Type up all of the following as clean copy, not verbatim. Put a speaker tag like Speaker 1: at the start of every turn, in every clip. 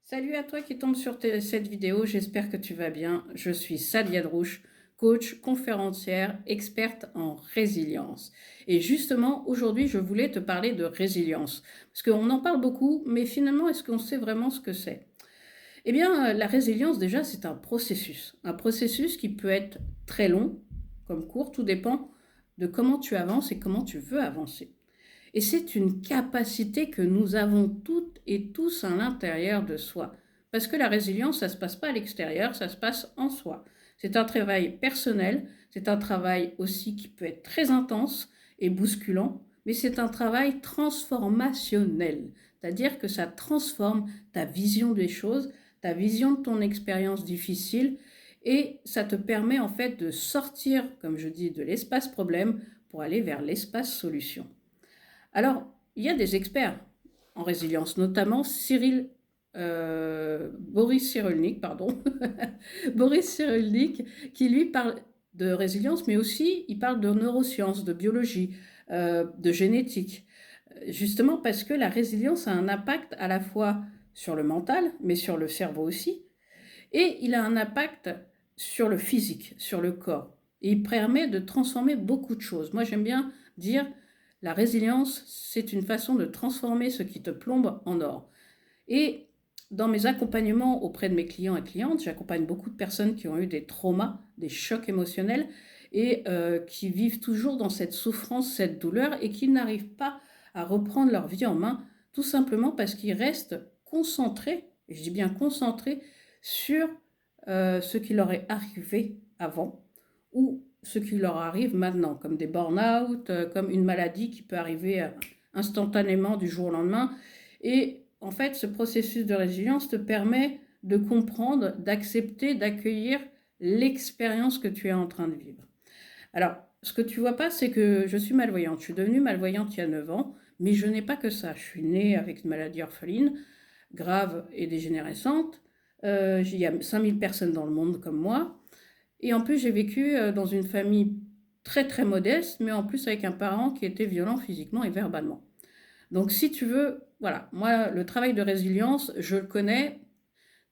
Speaker 1: Salut à toi qui tombe sur cette vidéo, j'espère que tu vas bien. Je suis Sadia Drouche, coach, conférencière, experte en résilience. Et justement, aujourd'hui, je voulais te parler de résilience. Parce qu'on en parle beaucoup, mais finalement, est-ce qu'on sait vraiment ce que c'est? Eh bien, la résilience, déjà, c'est un processus. Un processus qui peut être très long, comme court, tout dépend de comment tu avances et comment tu veux avancer. Et c'est une capacité que nous avons toutes et tous à l'intérieur de soi. Parce que la résilience, ça ne se passe pas à l'extérieur, ça se passe en soi. C'est un travail personnel, c'est un travail aussi qui peut être très intense et bousculant, mais c'est un travail transformationnel. C'est-à-dire que ça transforme ta vision des choses, ta vision de ton expérience difficile, et ça te permet en fait de sortir, comme je dis, de l'espace problème pour aller vers l'espace solution. Alors, il y a des experts en résilience, notamment Boris Cyrulnik, pardon, Boris Cyrulnik, qui lui parle de résilience, mais aussi il parle de neurosciences, de biologie, de génétique, justement parce que la résilience a un impact à la fois sur le mental, mais sur le cerveau aussi, et il a un impact sur le physique, sur le corps. Et il permet de transformer beaucoup de choses. Moi, j'aime bien dire, la résilience, c'est une façon de transformer ce qui te plombe en or. Et dans mes accompagnements auprès de mes clients et clientes, j'accompagne beaucoup de personnes qui ont eu des traumas, des chocs émotionnels et qui vivent toujours dans cette souffrance, cette douleur et qui n'arrivent pas à reprendre leur vie en main, tout simplement parce qu'ils restent concentrés, et je dis bien concentrés, sur ce qui leur est arrivé avant ou ce qui leur arrive maintenant, comme des burn-out, comme une maladie qui peut arriver instantanément du jour au lendemain. Et en fait, ce processus de résilience te permet de comprendre, d'accepter, d'accueillir l'expérience que tu es en train de vivre. Alors, ce que tu vois pas, c'est que je suis malvoyante. Je suis devenue malvoyante il y a 9 ans, mais je n'ai pas que ça. Je suis née avec une maladie orpheline, grave et dégénérescente. Il y a 5000 personnes dans le monde comme moi. Et en plus, j'ai vécu dans une famille très très modeste, mais en plus avec un parent qui était violent physiquement et verbalement. Donc si tu veux, voilà, moi le travail de résilience, je le connais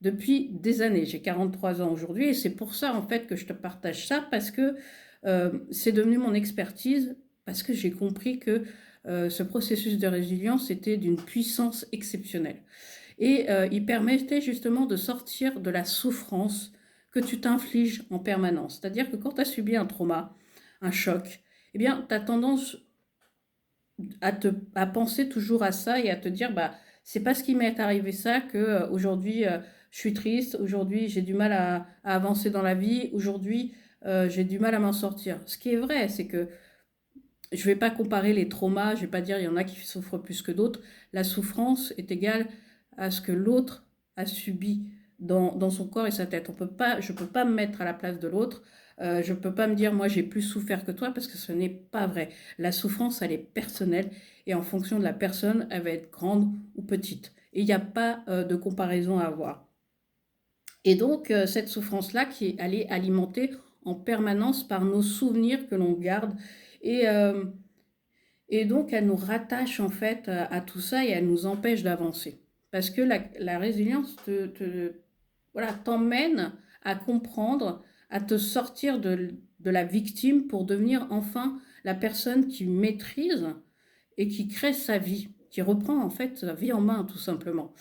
Speaker 1: depuis des années. J'ai 43 ans aujourd'hui et c'est pour ça en fait que je te partage ça parce que c'est devenu mon expertise, parce que j'ai compris que ce processus de résilience était d'une puissance exceptionnelle. Et il permettait justement de sortir de la souffrance que tu t'infliges en permanence. C'est-à-dire que quand tu as subi un trauma, un choc, eh bien, tu as tendance à penser toujours à ça et à te dire, bah, c'est parce qu'il m'est arrivé ça que aujourd'hui je suis triste, aujourd'hui j'ai du mal à avancer dans la vie, aujourd'hui j'ai du mal à m'en sortir. Ce qui est vrai, c'est que je ne vais pas comparer les traumas, je ne vais pas dire il y en a qui souffrent plus que d'autres. La souffrance est égale à ce que l'autre a subi dans son corps et sa tête. Je ne peux pas me mettre à la place de l'autre. Je ne peux pas me dire moi j'ai plus souffert que toi parce que ce n'est pas vrai. La souffrance, elle est personnelle et en fonction de la personne, elle va être grande ou petite. Et il n'y a pas de comparaison à avoir. Et donc, cette souffrance-là, elle est alimentée en permanence par nos souvenirs que l'on garde. Et, euh, et donc, elle nous rattache en fait à tout ça et elle nous empêche d'avancer. Parce que la résilience voilà, t'emmène à comprendre, à te sortir de la victime pour devenir enfin la personne qui maîtrise et qui crée sa vie, qui reprend en fait sa vie en main tout simplement.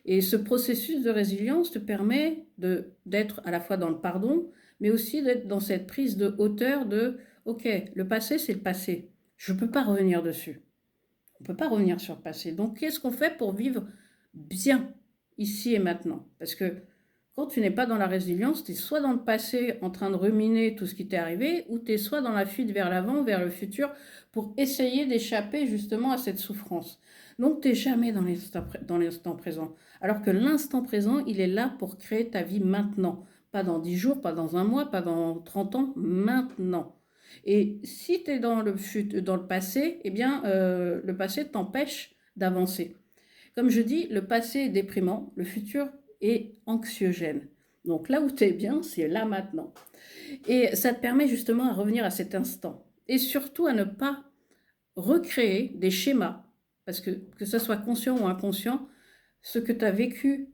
Speaker 1: Et ce processus de résilience te permet d'être à la fois dans le pardon, mais aussi d'être dans cette prise de hauteur de, ok, le passé c'est le passé, je ne peux pas revenir dessus. On ne peut pas revenir sur le passé. Donc, qu'est-ce qu'on fait pour vivre bien ici et maintenant? Parce que quand tu n'es pas dans la résilience, tu es soit dans le passé en train de ruminer tout ce qui t'est arrivé, ou tu es soit dans la fuite vers l'avant, vers le futur, pour essayer d'échapper justement à cette souffrance. Donc, tu n'es jamais dans l'instant présent. Alors que l'instant présent, il est là pour créer ta vie maintenant. Pas dans 10 jours, pas dans un mois, pas dans 30 ans, maintenant. Et si tu es dans le passé, eh bien, le passé t'empêche d'avancer. Comme je dis, le passé est déprimant, le futur est anxiogène. Donc là où tu es bien, c'est là maintenant. Et ça te permet justement à revenir à cet instant. Et surtout à ne pas recréer des schémas, parce que ce soit conscient ou inconscient, ce que tu as vécu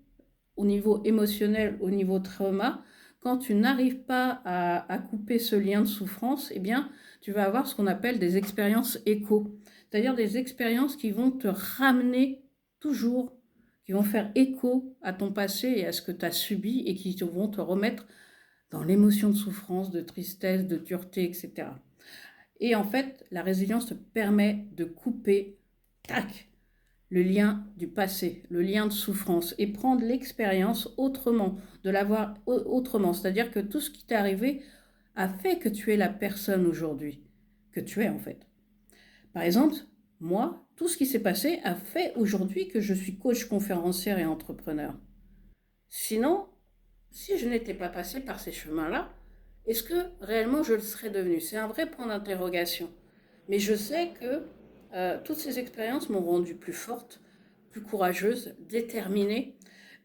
Speaker 1: au niveau émotionnel, au niveau trauma, quand tu n'arrives pas à couper ce lien de souffrance, eh bien, tu vas avoir ce qu'on appelle des expériences écho. C'est-à-dire des expériences qui vont te ramener toujours, qui vont faire écho à ton passé et à ce que tu as subi et qui vont te remettre dans l'émotion de souffrance, de tristesse, de dureté, etc. Et en fait, la résilience te permet de couper, tac, le lien du passé, le lien de souffrance et prendre l'expérience autrement, de l'avoir autrement. C'est-à-dire que tout ce qui t'est arrivé a fait que tu es la personne aujourd'hui que tu es en fait. Par exemple, moi, tout ce qui s'est passé a fait aujourd'hui que je suis coach conférencière et entrepreneur. Sinon, si je n'étais pas passée par ces chemins-là, est-ce que réellement je le serais devenu? C'est un vrai point d'interrogation. Mais je sais que toutes ces expériences m'ont rendue plus forte, plus courageuse, déterminée.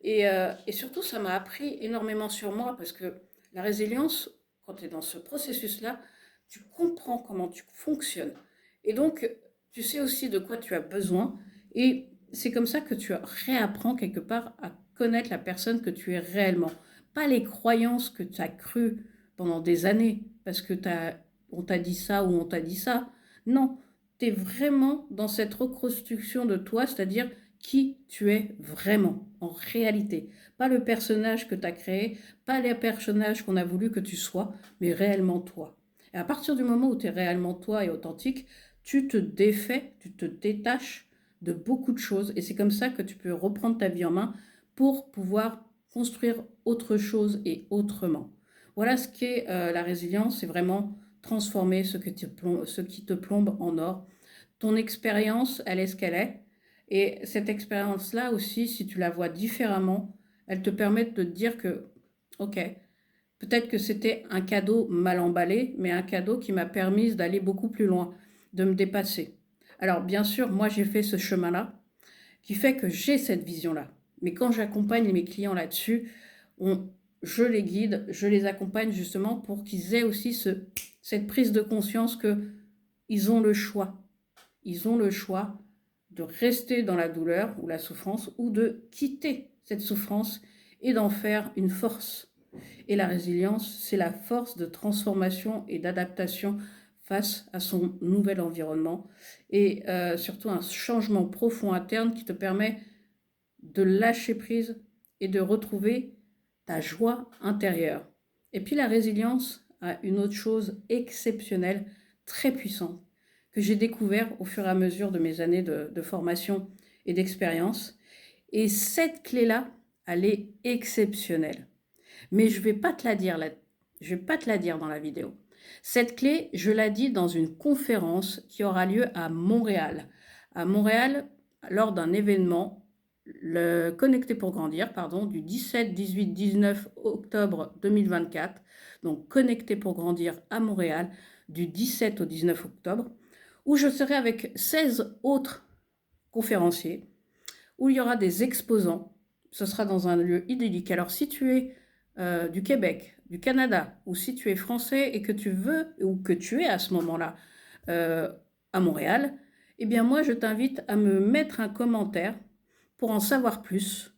Speaker 1: Et surtout, ça m'a appris énormément sur moi parce que la résilience, quand tu es dans ce processus-là, tu comprends comment tu fonctionnes. Et donc, tu sais aussi de quoi tu as besoin. Et c'est comme ça que tu réapprends quelque part à connaître la personne que tu es réellement. Pas les croyances que tu as crues pendant des années parce que on t'a dit ça ou on t'a dit ça. Non, tu es vraiment dans cette reconstruction de toi, c'est-à-dire qui tu es vraiment, en réalité. Pas le personnage que tu as créé, pas les personnages qu'on a voulu que tu sois, mais réellement toi. Et à partir du moment où tu es réellement toi et authentique, tu te défais, tu te détaches de beaucoup de choses. Et c'est comme ça que tu peux reprendre ta vie en main pour pouvoir construire autre chose et autrement. Voilà ce qu'est la résilience, c'est vraiment transformer ce qui te plombe en or. Ton expérience, elle est ce qu'elle est. Et cette expérience-là aussi, si tu la vois différemment, elle te permet de te dire que, ok, peut-être que c'était un cadeau mal emballé, mais un cadeau qui m'a permis d'aller beaucoup plus loin, de me dépasser. Alors bien sûr, moi j'ai fait ce chemin-là, qui fait que j'ai cette vision-là. Mais quand j'accompagne mes clients là-dessus, je les guide, je les accompagne justement pour qu'ils aient aussi cette prise de conscience qu'ils ont le choix. Ils ont le choix de rester dans la douleur ou la souffrance ou de quitter cette souffrance et d'en faire une force. Et la résilience, c'est la force de transformation et d'adaptation face à son nouvel environnement et surtout un changement profond interne qui te permet de lâcher prise et de retrouver ta joie intérieure. Et puis la résilience a une autre chose exceptionnelle, très puissante, que j'ai découvert au fur et à mesure de mes années de formation et d'expérience. Et cette clé-là, elle est exceptionnelle. Mais je ne vais pas te la dire là, je vais pas te la dire dans la vidéo. Cette clé, je la dis dans une conférence qui aura lieu à Montréal. À Montréal, lors d'un événement, le Connecté pour grandir, pardon, du 17, 18, 19 octobre 2024. Donc Connecté pour grandir à Montréal, du 17 au 19 octobre, où je serai avec 16 autres conférenciers, où il y aura des exposants. Ce sera dans un lieu idyllique. Alors si tu es du Québec, du Canada, ou si tu es français et que tu veux, ou que tu es à ce moment-là à Montréal, eh bien moi je t'invite à me mettre un commentaire pour en savoir plus,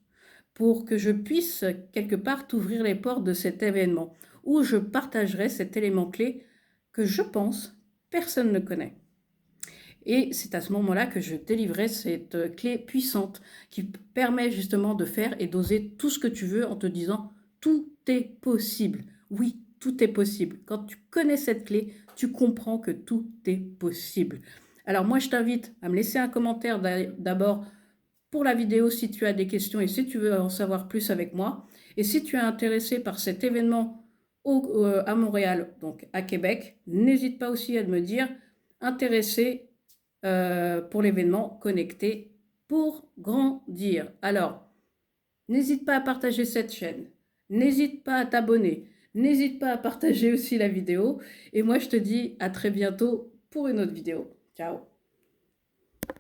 Speaker 1: pour que je puisse quelque part t'ouvrir les portes de cet événement, où je partagerai cet élément clé que je pense personne ne connaît. Et c'est à ce moment-là que je délivrerai cette clé puissante qui permet justement de faire et d'oser tout ce que tu veux en te disant tout est possible. Oui, tout est possible. Quand tu connais cette clé, tu comprends que tout est possible. Alors moi, je t'invite à me laisser un commentaire d'abord pour la vidéo si tu as des questions et si tu veux en savoir plus avec moi. Et si tu es intéressé par cet événement à Montréal, donc à Québec, n'hésite pas aussi à me dire intéressé pour l'événement Connecté pour grandir. Alors, n'hésite pas à partager cette chaîne, n'hésite pas à t'abonner, n'hésite pas à partager aussi la vidéo. Et moi, je te dis à très bientôt pour une autre vidéo. Ciao!